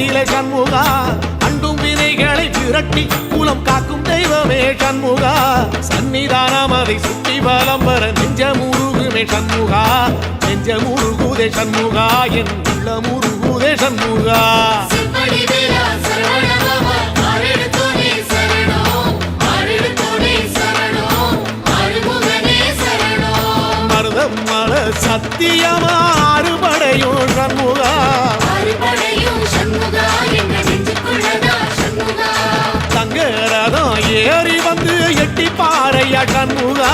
கோலத்திலே சண்முகா அண்டும் வினைகளை விரட்டி குலம் காக்கும் தெய்வமே சண்முகா சன்னிதானம் அதை சுற்றி பலம் வர நெஞ்சமுருகுமே சண்முகா நெஞ்சமுருகுதே சண்முகா என் உள்ள முருகுதே சண்முகா சத்தியமா அறுபடையும் சண்முகா தங்க ரதம் ஏறி வந்து எட்டி பாறையா சண்முகா